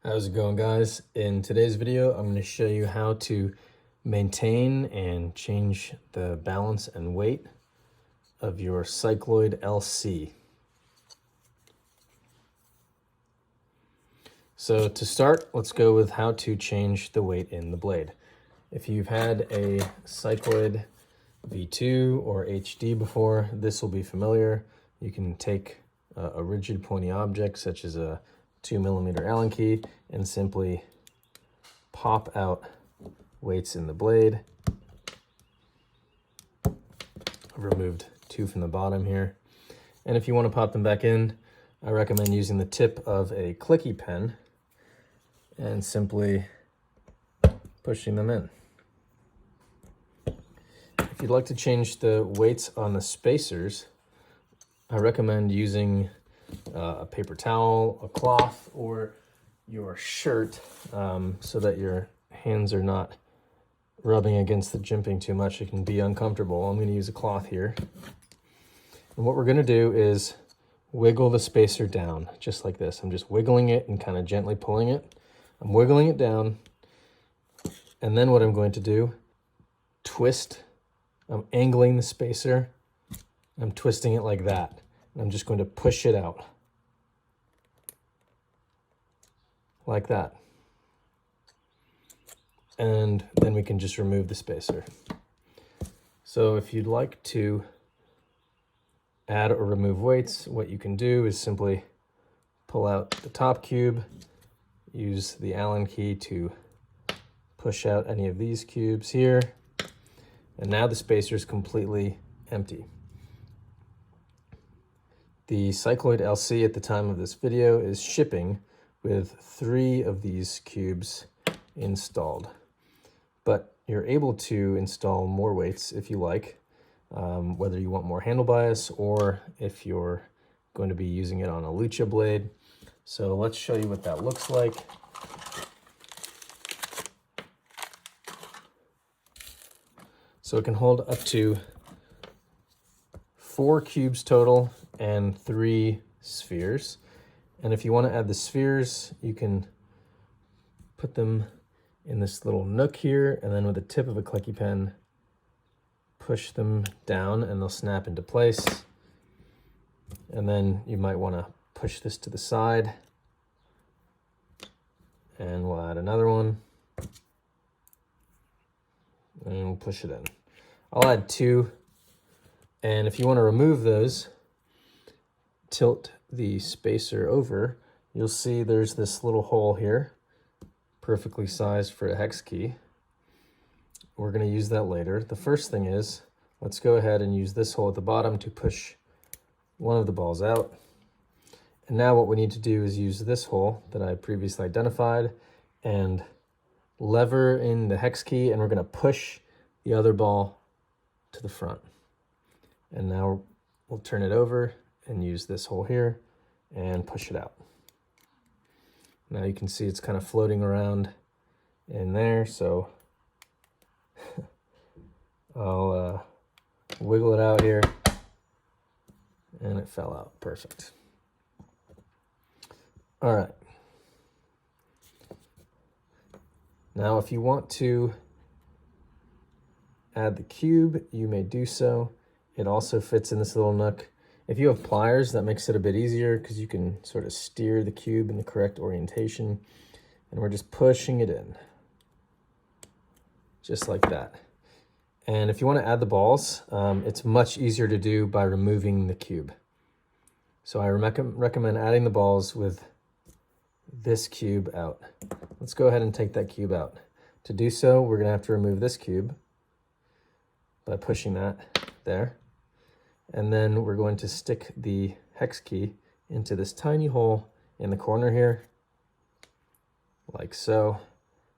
How's it going, guys? In today's video, I'm going to show you how to maintain and change the balance and weight of your Cycloid LC. So to start, let's go with how to change the weight in the blade. If you've had a Cycloid V2 or HD before, this will be familiar. You can take a rigid pointy object such as a 2mm Allen key and simply pop out weights in the blade. I've removed two from the bottom here. And if you want to pop them back in, I recommend using the tip of a clicky pen and simply pushing them in. If you'd like to change the weights on the spacers, I recommend using a paper towel, a cloth, or your shirt so that your hands are not rubbing against the jimping too much. It can be uncomfortable. I'm going to use a cloth here. And what we're going to do is wiggle the spacer down just like this. I'm just wiggling it and kind of gently pulling it. I'm wiggling it down. And then what I'm going to do, twist. I'm angling the spacer. I'm twisting it like that. I'm just going to push it out like that. And then we can just remove the spacer. So if you'd like to add or remove weights, what you can do is simply pull out the top cube, use the Allen key to push out any of these cubes here, and now the spacer is completely empty. The Cycloid LC at the time of this video is shipping with 3 of these cubes installed. But you're able to install more weights if you like, whether you want more handle bias or if you're going to be using it on a lucha blade. So let's show you what that looks like. So it can hold up to 4 cubes total and 3 spheres. And if you want to add the spheres, you can put them in this little nook here, and then with the tip of a clicky pen, push them down and they'll snap into place. And then you might want to push this to the side, and we'll add another one, and we'll push it in. I'll add 2. And if you want to remove those, tilt the spacer over, you'll see there's this little hole here, perfectly sized for a hex key. We're going to use that later. The first thing is, let's go ahead and use this hole at the bottom to push one of the balls out. And now what we need to do is use this hole that I previously identified and lever in the hex key, and we're going to push the other ball to the front. And now we'll turn it over and use this hole here and push it out. Now you can see it's kind of floating around in there, so I'll wiggle it out here, and it fell out. Perfect. All right. Now if you want to add the cube, you may do so. It also fits in this little nook. If you have pliers, that makes it a bit easier because you can sort of steer the cube in the correct orientation. And we're just pushing it in, just like that. And if you want to add the balls, it's much easier to do by removing the cube. So I recommend adding the balls with this cube out. Let's go ahead and take that cube out. To do so, we're going to have to remove this cube by pushing that there. And then we're going to stick the hex key into this tiny hole in the corner here, like so,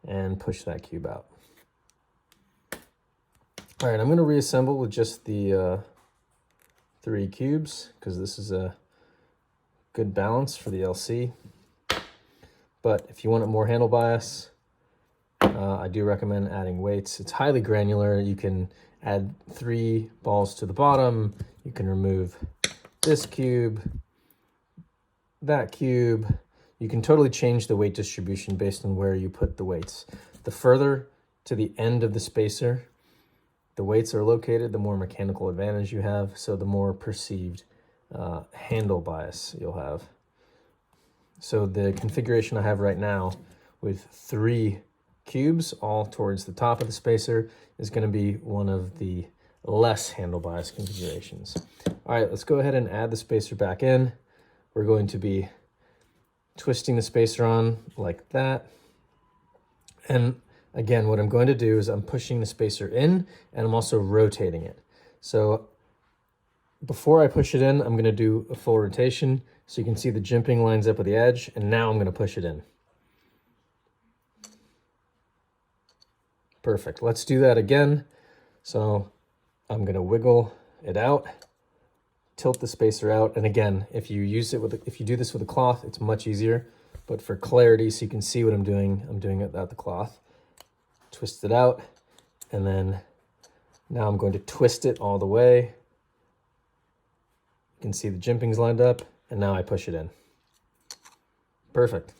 and push that cube out. All right, I'm going to reassemble with just the 3 cubes because this is a good balance for the LC. But if you want a more handle bias, I do recommend adding weights. It's highly granular. You can add 3 balls to the bottom. You can remove this cube, that cube. you can totally change the weight distribution based on where you put the weights. The further to the end of the spacer the weights are located, the more mechanical advantage you have, so the more perceived handle bias you'll have. So the configuration I have right now with 3 cubes all towards the top of the spacer is going to be one of the less handle bias configurations. All right, let's go ahead and add the spacer back in. We're going to be twisting the spacer on like that. And again, what I'm going to do is I'm pushing the spacer in and I'm also rotating it. So before I push it in, I'm going to do a full rotation so you can see the jimping lines up with the edge, and now I'm going to push it in. Perfect. Let's do that again. So I'm going to wiggle it out, tilt the spacer out, and again, if you do this with a cloth, it's much easier. But for clarity, so you can see what I'm doing it without the cloth. Twist it out, and then now I'm going to twist it all the way. You can see the jimpings lined up, and now I push it in. Perfect.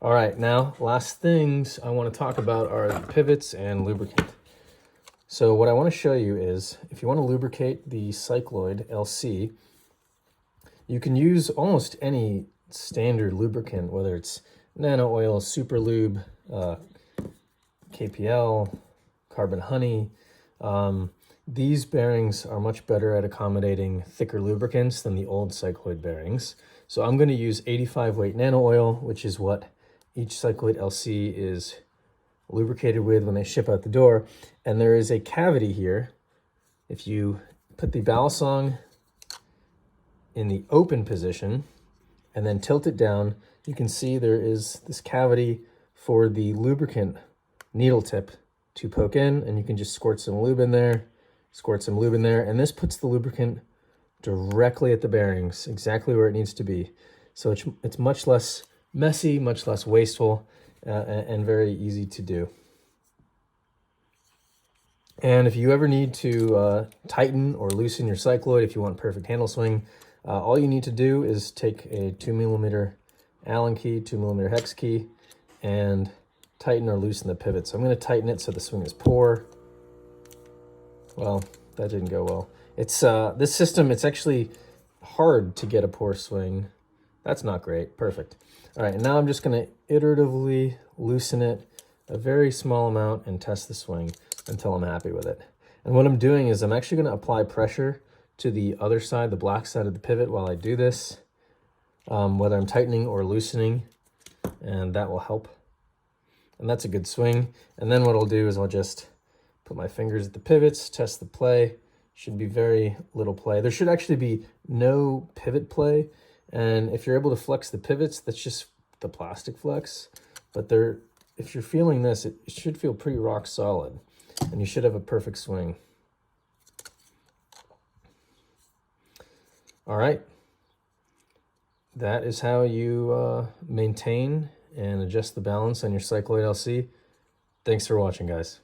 All right, now last things I want to talk about are the pivots and lubricant. So what I want to show you is, if you want to lubricate the Cycloid LC, you can use almost any standard lubricant, whether it's nano oil, super lube, KPL, carbon honey. These bearings are much better at accommodating thicker lubricants than the old Cycloid bearings. So I'm going to use 85 weight nano oil, which is what each Cycloid LC is lubricated with when they ship out the door. And there is a cavity here. If you put the balisong in the open position and then tilt it down, you can see there is this cavity for the lubricant needle tip to poke in, and you can just squirt some lube in there, and this puts the lubricant directly at the bearings, exactly where it needs to be. So it's much less messy, much less wasteful, and very easy to do. And if you ever need to tighten or loosen your Cycloid, if you want perfect handle swing, all you need to do is take a 2mm Allen key, 2mm hex key, and tighten or loosen the pivot. So I'm going to tighten it so the swing is poor. Well, that didn't go well. It's this system, it's actually hard to get a poor swing. That's not great. Perfect. All right, and now I'm just going to iteratively loosen it a very small amount and test the swing until I'm happy with it. And what I'm doing is I'm actually going to apply pressure to the other side, the black side of the pivot, while I do this, whether I'm tightening or loosening, and that will help. And that's a good swing. And then what I'll do is I'll just put my fingers at the pivots, test the play. Should be very little play. There should actually be no pivot play. And if you're able to flex the pivots, that's just the plastic flex. But if you're feeling this, it should feel pretty rock solid. And you should have a perfect swing. All right. That is how you maintain and adjust the balance on your Cycloid LC. Thanks for watching, guys.